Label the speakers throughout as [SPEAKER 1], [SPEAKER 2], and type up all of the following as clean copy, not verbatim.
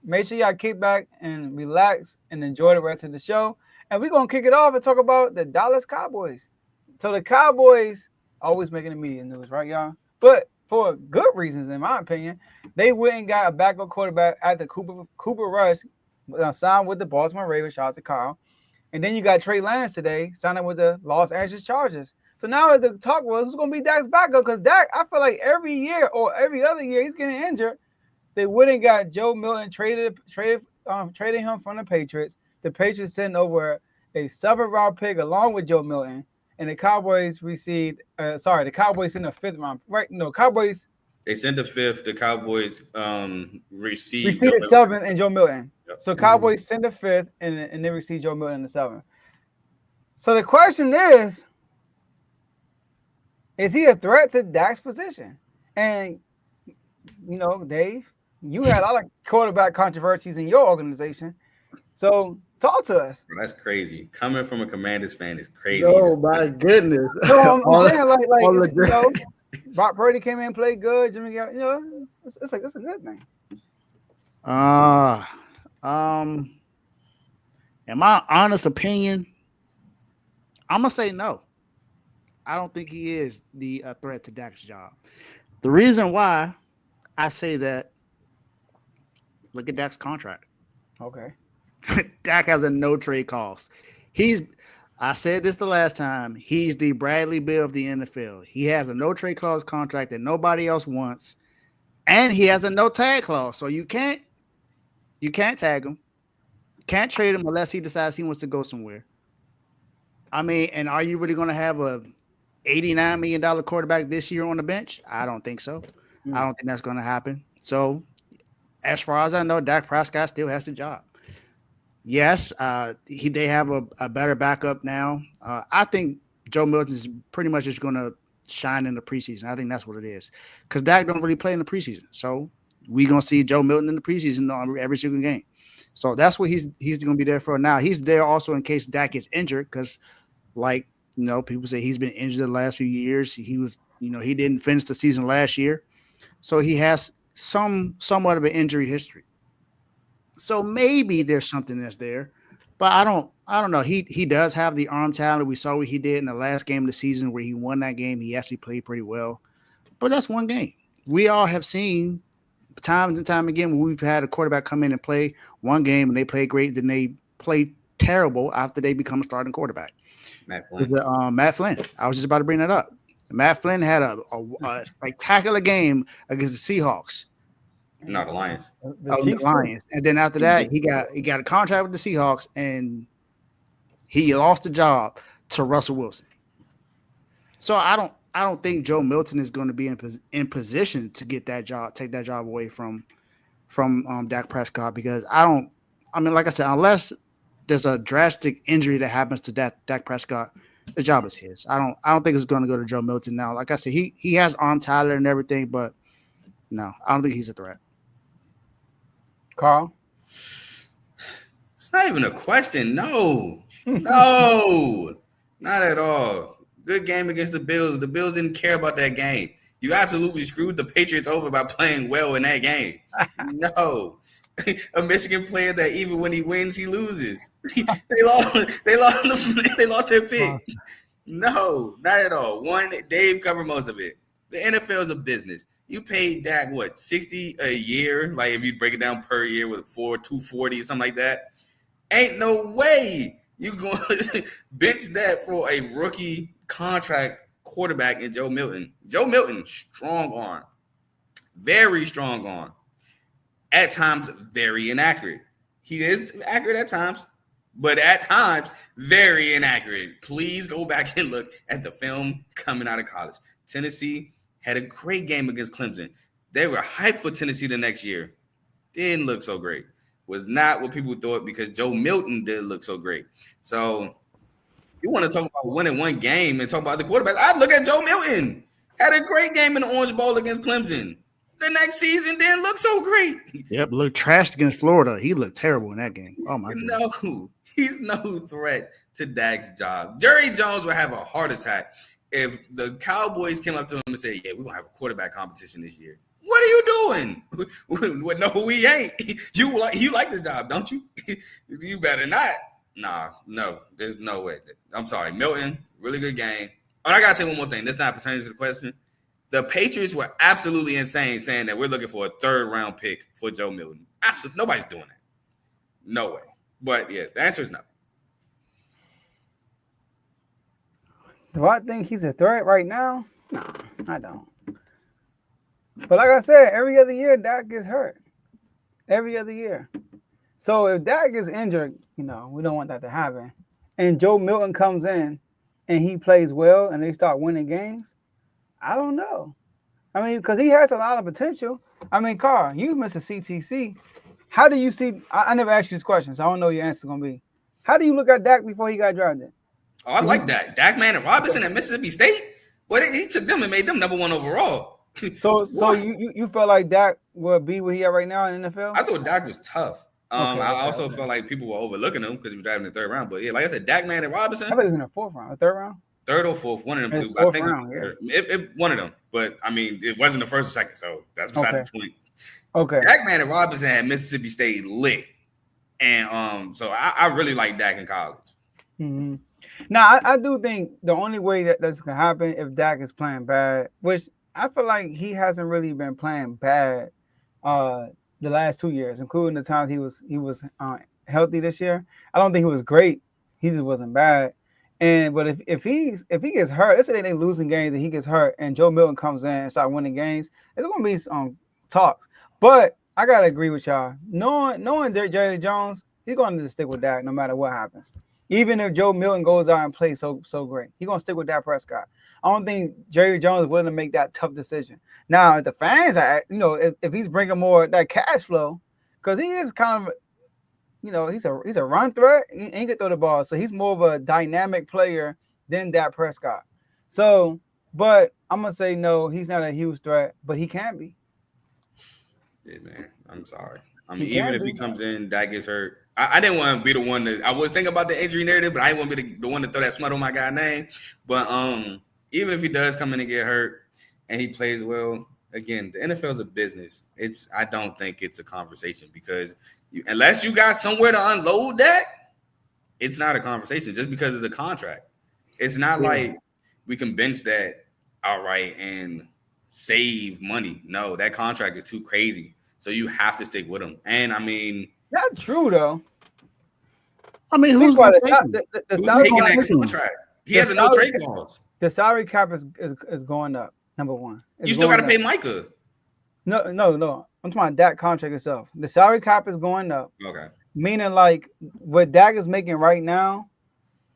[SPEAKER 1] make sure y'all kick back and relax and enjoy the rest of the show. And we're gonna kick it off and talk about the Dallas Cowboys. So the Cowboys always making the media news, right, y'all? But for good reasons, in my opinion, they went and got a backup quarterback after Cooper Rush signed with the Baltimore Ravens. Shout out to Carl. And then you got Trey Lance today signing with the Los Angeles Chargers. So now the talk was who's going to be Dak's backup? Because Dak, I feel like every year or every other year he's getting injured. They wouldn't got Joe Milton trading him from the Patriots. The Patriots sent over a 7th-round pick along with Joe Milton, and the Cowboys received. The Cowboys sent a 5th-round. Right? No, Cowboys.
[SPEAKER 2] They sent the 5th. The Cowboys received
[SPEAKER 1] the 7th and Joe Milton. Yep. So Cowboys sent the 5th and they received Joe Milton in the 7th. So the question is he a threat to Dak's position? And Dave, you had a lot of quarterback controversies in your organization. So talk to us.
[SPEAKER 2] Bro, that's crazy. Coming from a Commanders fan is crazy.
[SPEAKER 3] Oh my goodness!
[SPEAKER 1] No, I'm saying Brock Purdy came in and played good. Jimmy got it's a good thing.
[SPEAKER 3] In my honest opinion, I'm gonna say no. I don't think he is the threat to Dak's job. The reason why I say that, look at Dak's contract.
[SPEAKER 1] Okay.
[SPEAKER 3] Dak has a no trade clause. I said this the last time. He's the Bradley Beal of the NFL. He has a no trade clause contract that nobody else wants, and he has a no tag clause. So you can't tag him, can't trade him unless he decides he wants to go somewhere. I mean, and are you really going to have a $89 million quarterback this year on the bench? I don't think so. I don't think that's going to happen. So, as far as I know, Dak Prescott still has the job. Yes, they have a better backup now. I think Joe Milton is pretty much just going to shine in the preseason. I think that's what it is. Because Dak don't really play in the preseason. So, we're going to see Joe Milton in the preseason on every single game. So, that's what he's going to be there for now. He's there also in case Dak gets injured because, people say he's been injured the last few years. He was, he didn't finish the season last year. So, he has somewhat of an injury history. So maybe there's something that's there, but I don't know. He does have the arm talent. We saw what he did in the last game of the season where he won that game. He actually played pretty well, but that's one game. We all have seen times and time again when we've had a quarterback come in and play one game and they play great, then they play terrible after they become a starting quarterback.
[SPEAKER 2] Matt Flynn.
[SPEAKER 3] Matt Flynn. I was just about to bring that up. Matt Flynn had a spectacular game against the Seahawks.
[SPEAKER 2] No, the Lions.
[SPEAKER 3] The Lions. And then after that, he got a contract with the Seahawks, and he lost the job to Russell Wilson. So I don't think Joe Milton is going to be in position to get that job, take that job away from Dak Prescott because like I said, unless there's a drastic injury that happens to Dak Prescott, the job is his. I don't think it's going to go to Joe Milton now. Like I said, he has arm talent and everything, but no, I don't think he's a threat.
[SPEAKER 1] Carl?
[SPEAKER 2] It's not even a question. No, not at all. Good game against the Bills. The Bills didn't care about that game. You absolutely screwed the Patriots over by playing well in that game. No. A Michigan player that even when he wins, he loses. They lost their pick. No, not at all. One, Dave covered most of it. The NFL is a business. You paid Dak what, $60 a year? Like if you break it down per year with $240 or something like that. Ain't no way you going to bench that for a rookie contract quarterback in Joe Milton. Joe Milton, strong arm, very strong arm. At times, very inaccurate. He is accurate at times, but at times, very inaccurate. Please go back and look at the film coming out of college. Tennessee had a great game against Clemson. They were hyped for Tennessee the next year. Didn't look so great. Was not what people thought because Joe Milton didn't look so great. So you want to talk about winning one game and talk about the quarterback. I'd look at Joe Milton. Had a great game in the Orange Bowl against Clemson. The next season didn't look so great.
[SPEAKER 3] Yep, looked trashed against Florida. He looked terrible in that game. Oh, my God.
[SPEAKER 2] No, he's no threat to Dak's job. Jerry Jones would have a heart attack if the Cowboys came up to him and said, yeah, we're going to have a quarterback competition this year. What are you doing? Well, no, we ain't. You like this job, don't you? You better not. Nah, no, there's no way. I'm sorry, Milton. Really good game. Oh, I gotta say one more thing. That's not pertaining to the question. The Patriots were absolutely insane saying that we're looking for a 3rd round pick for Joe Milton. Absolutely, nobody's doing that. No way. But yeah, the answer is no.
[SPEAKER 1] Do I think he's a threat right now? No, I don't. But like I said, every other year Dak gets hurt. Every other year. So if Dak gets injured, we don't want that to happen. And Joe Milton comes in and he plays well and they start winning games, I don't know. I mean, because he has a lot of potential. I mean, Carl, you missed a CTC. How do you see? I never asked you this question, so I don't know what your answer is going to be. How do you look at Dak before he got drafted?
[SPEAKER 2] Oh, I like that. Dak Man and Robinson at Mississippi State. Well, he took them and made them number 1 overall.
[SPEAKER 1] So you feel like Dak will be where he at right now in the NFL?
[SPEAKER 2] I thought Dak was tough. I also felt like people were overlooking him because he was driving in the 3rd round. But yeah, like I said, Dak Man and Robinson.
[SPEAKER 1] I thought he was in the 4th round, the 3rd round.
[SPEAKER 2] 3rd or 4th, one of them two. I think round, it one of them. But I mean, it wasn't the 1st or 2nd, so that's beside the point.
[SPEAKER 1] Okay.
[SPEAKER 2] Dak Man and Robinson had Mississippi State lit, and so I really like Dak in college.
[SPEAKER 1] Mm-hmm. Now I do think the only way that's gonna happen if Dak is playing bad, which I feel like he hasn't really been playing bad the last 2 years, including the times he was healthy this year. I don't think he was great. He just wasn't bad. But if he gets hurt, let's say they losing games and he gets hurt, and Joe Milton comes in and start winning games, it's gonna be some talks. But I gotta agree with y'all. Knowing Jerry Jones, he's gonna just stick with Dak no matter what happens. Even if Joe Milton goes out and plays so great, he's gonna stick with Dak Prescott. I don't think Jerry Jones is willing to make that tough decision. Now, if the fans are, if he's bringing more that cash flow, because he is kind of, he's a run threat. He ain't gonna throw the ball, so he's more of a dynamic player than Dak Prescott. So, but I'm gonna say no, he's not a huge threat, but he can be.
[SPEAKER 2] Yeah, man. I'm sorry. I mean, even if he comes in, Dak gets hurt. I didn't want to be the one that I was thinking about the injury narrative, but I didn't want to be the one to throw that smut on my guy's name. But even if he does come in and get hurt and he plays well, again, the NFL is a business. I don't think it's a conversation because unless you got somewhere to unload that, it's not a conversation just because of the contract. It's not like we can bench that outright and save money. No, that contract is too crazy. So you have to stick with him. And I mean,
[SPEAKER 1] not true though.
[SPEAKER 3] I mean, who's taking
[SPEAKER 2] that contract? He has a no trade clause.
[SPEAKER 1] The salary cap is going up. Number one,
[SPEAKER 2] you still got to pay Micah.
[SPEAKER 1] No. I'm talking about Dak contract itself. The salary cap is going up.
[SPEAKER 2] Okay.
[SPEAKER 1] Meaning, like what Dak is making right now,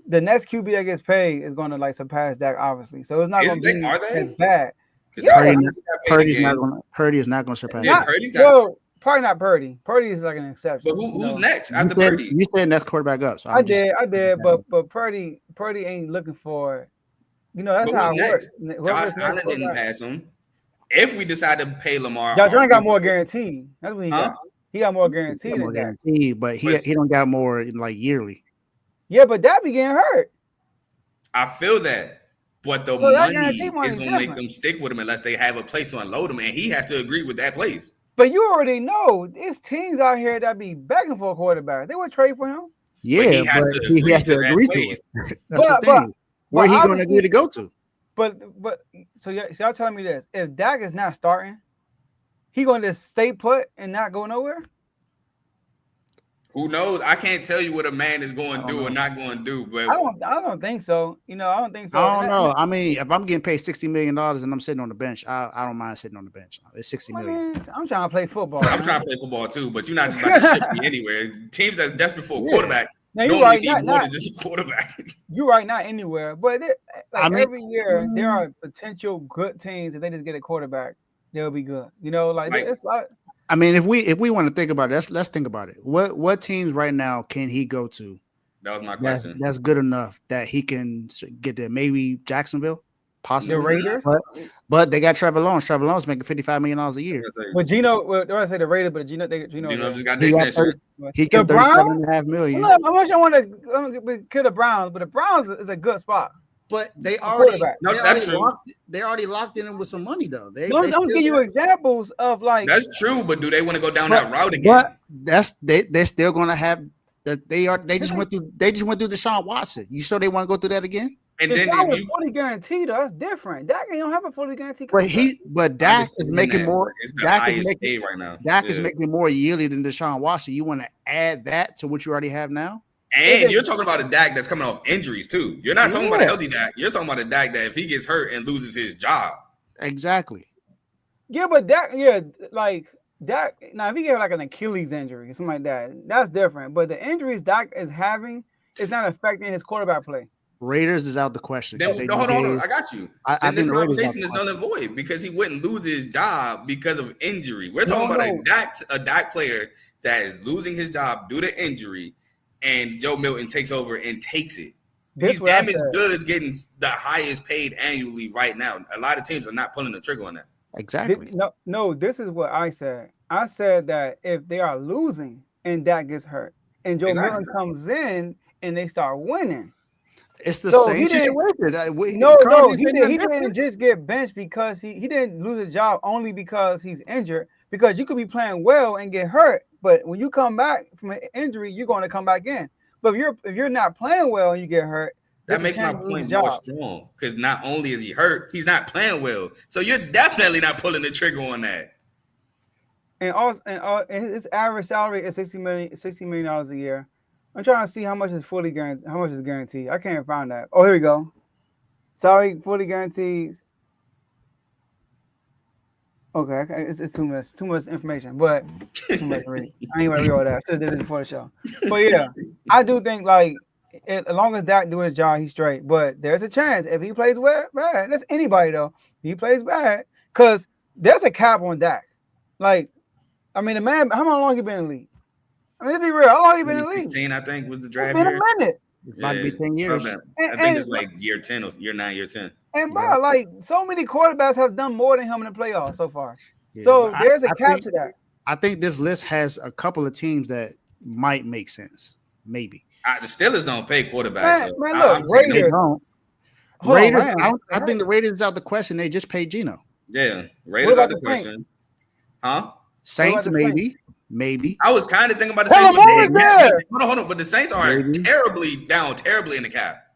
[SPEAKER 1] the next QB that gets paid is going to like surpass Dak, obviously. So it's not going to be as bad.
[SPEAKER 3] Yeah. Purdy is not going to surpass Dak.
[SPEAKER 1] Probably not Purdy. Purdy is like an exception.
[SPEAKER 2] But who's next after Purdy?
[SPEAKER 3] You said next quarterback up. So
[SPEAKER 1] I did, but Purdy ain't looking for. That's how it works.
[SPEAKER 2] Josh Allen didn't pass him. If we decide to pay Lamar,
[SPEAKER 1] Josh Allen got more guaranteed. That's what he got. He got more guaranteed than that.
[SPEAKER 3] But he don't got more like yearly.
[SPEAKER 1] Yeah, but that be getting hurt.
[SPEAKER 2] I feel that. But the money is going to make them stick with him unless they have a place to unload him, and he has to agree with that place.
[SPEAKER 1] But you already know there's teams out here that be begging for a quarterback. They would trade for him.
[SPEAKER 3] Yeah, but he has to agree to it. That's the thing. Where he going to agree to go to?
[SPEAKER 1] But so y'all telling me this: if Dak is not starting, he going to stay put and not go nowhere?
[SPEAKER 2] Who knows? I can't tell you what a man is going to do or not going to do. But
[SPEAKER 1] I don't think so. I don't think so.
[SPEAKER 3] I don't know. I mean, if I'm getting paid $60 million and I'm sitting on the bench, I don't mind sitting on the bench. It's $60 million.
[SPEAKER 1] I'm trying to play football.
[SPEAKER 2] I'm trying to play football too, but you're not just about to ship me anywhere. Teams that's desperate for a quarterback.
[SPEAKER 1] Now, you're right,
[SPEAKER 2] need more than just a quarterback.
[SPEAKER 1] You're right, not anywhere. But every year there are potential good teams. If they just get a quarterback, they'll be good. It's like.
[SPEAKER 3] I mean, if we want to think about it, let's think about it. What teams right now can he go to?
[SPEAKER 2] That was my question.
[SPEAKER 3] That's good enough that he can get there. Maybe Jacksonville, possibly
[SPEAKER 1] the Raiders,
[SPEAKER 3] but they got Trevor Lawrence. Trevor Lawrence making $55 million a year.
[SPEAKER 1] But Gino, I say the Raiders, but Gino
[SPEAKER 2] just got the extension.
[SPEAKER 3] He can $37.5 million.
[SPEAKER 1] How much I want to kill the Browns, but the Browns is a good spot.
[SPEAKER 3] But they
[SPEAKER 1] quarterback.
[SPEAKER 2] No, that's true.
[SPEAKER 3] They already locked in with some money though.
[SPEAKER 1] I'm giving you examples of like
[SPEAKER 2] that's true. But do they want to go down that route again?
[SPEAKER 3] But they're still gonna have that. They just went through Deshaun Watson. You sure they want to go through that again?
[SPEAKER 2] And then
[SPEAKER 1] was fully guaranteed. That's different. Dak don't have a fully guaranteed
[SPEAKER 3] contract. But Dak is making more.
[SPEAKER 2] It's the highest paid right now.
[SPEAKER 3] Dak is making more yearly than Deshaun Watson. You want to add that to what you already have now?
[SPEAKER 2] And you're talking about a Dak that's coming off injuries too. You're not talking about a healthy Dak. You're talking about a Dak that if he gets hurt and loses his job.
[SPEAKER 3] Exactly.
[SPEAKER 1] Yeah, but Dak, like Dak. Now, if he get like an Achilles injury or something like that, that's different. But the injuries Dak is having is not affecting his quarterback play.
[SPEAKER 3] Raiders is out the question.
[SPEAKER 2] Then, hold on. I got you. Then this conversation is null and void because he wouldn't lose his job because of injury. We're talking about a Dak player that is losing his job due to injury. And Joe Milton takes over and takes it. These damaged goods getting the highest paid annually right now. A lot of teams are not pulling the trigger on that.
[SPEAKER 3] Exactly.
[SPEAKER 1] No, this is what I said. I said that if they are losing and Dak gets hurt and Joe Milton comes in and they start winning.
[SPEAKER 3] It's the same situation.
[SPEAKER 1] He didn't just get benched because he didn't lose his job only because he's injured. Because you could be playing well and get hurt, but when you come back from an injury, you're going to come back in. But if you're not playing well and you get hurt,
[SPEAKER 2] that makes my point more strong. Because not only is he hurt, he's not playing well. So you're definitely not pulling the trigger on that.
[SPEAKER 1] And also, his average salary is $60 million a year. I'm trying to see how much is fully guaranteed. How much is guaranteed? I can't find that. Oh, here we go. Salary fully guarantees. Okay, it's too much information, but too much to read. I ain't gonna read all that. I should have did it before the show. But yeah, I do think like as long as Dak do his job, he's straight. But there's a chance if he plays bad. That's anybody though. If he plays bad, because there's a cap on Dak. Like, I mean, the man, how long he been in the league? I mean, let's be real. How long he been in the league?
[SPEAKER 2] 16, I think, was the draft
[SPEAKER 1] year. It's been a minute.
[SPEAKER 3] It might be 10 years.
[SPEAKER 2] I think it's like year 10 or year 9, year 10.
[SPEAKER 1] And bro, like so many quarterbacks have done more than him in the playoffs so far. Yeah, so there's a cap to that.
[SPEAKER 3] I think this list has a couple of teams that might make sense. Maybe.
[SPEAKER 2] The Steelers don't pay quarterbacks.
[SPEAKER 1] Man, look, Raiders
[SPEAKER 3] don't. I think the Raiders is out the question. They just paid Geno.
[SPEAKER 2] Yeah, Raiders out the question. Huh?
[SPEAKER 3] Saints, maybe.
[SPEAKER 2] I was kind of thinking about the Saints. Hold on. But the Saints are terribly in the cap.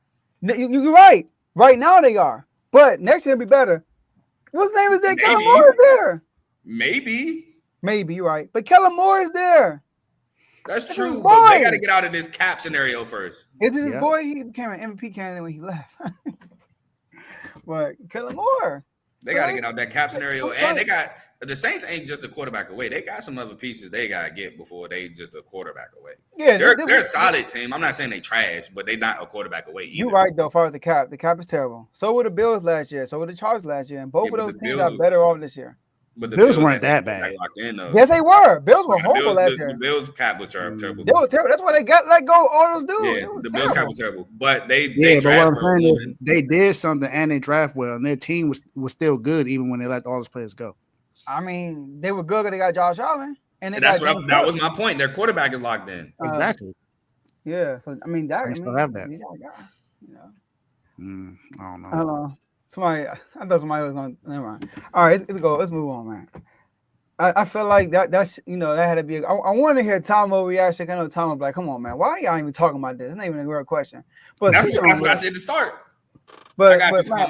[SPEAKER 1] You're right. Right now they are. But next year it'll be better. What's name is there? Kellen Moore is there.
[SPEAKER 2] Maybe
[SPEAKER 1] you're right. But Kellen Moore is there.
[SPEAKER 2] That's true. But they got to get out of this cap scenario first.
[SPEAKER 1] Is it his boy? He became an MVP candidate when he left. But Kellen Moore.
[SPEAKER 2] They got to get out that cap scenario. And they got the Saints ain't just a quarterback away. They got some other pieces they got to get before they just a quarterback away. Yeah, they're a solid team. I'm not saying they trash, but they not a quarterback away either.
[SPEAKER 1] You're right, though, as far as the cap. The cap is terrible. So were the Bills last year. So were the Chargers last year. And both of those teams are better off this year.
[SPEAKER 3] But the Bills weren't that bad.
[SPEAKER 1] Yes, they were. Bills were horrible last year.
[SPEAKER 2] The Bills cap was terrible.
[SPEAKER 1] They were terrible. That's why they got let go all those dudes.
[SPEAKER 2] Yeah, the Bills cap was terrible. But they
[SPEAKER 3] but what I'm saying is they did something and they draft well, and their team was still good even when they let all those players go.
[SPEAKER 1] I mean, they were good because they got Josh Allen.
[SPEAKER 2] And that was my point. Their quarterback is locked in.
[SPEAKER 3] Exactly.
[SPEAKER 1] Yeah. So I mean, that
[SPEAKER 3] still have that.
[SPEAKER 1] I
[SPEAKER 3] don't know.
[SPEAKER 1] Hold on. I thought somebody was going. Never mind. All right, let's go. Let's move on, man. I feel like that's that had to be. I want to hear Tomo reaction. I know Tomo like, come on, man. Why are y'all even talking about this? It's not even a real question. But
[SPEAKER 2] that's what I said to start.
[SPEAKER 1] But,
[SPEAKER 2] I got you, Tomo.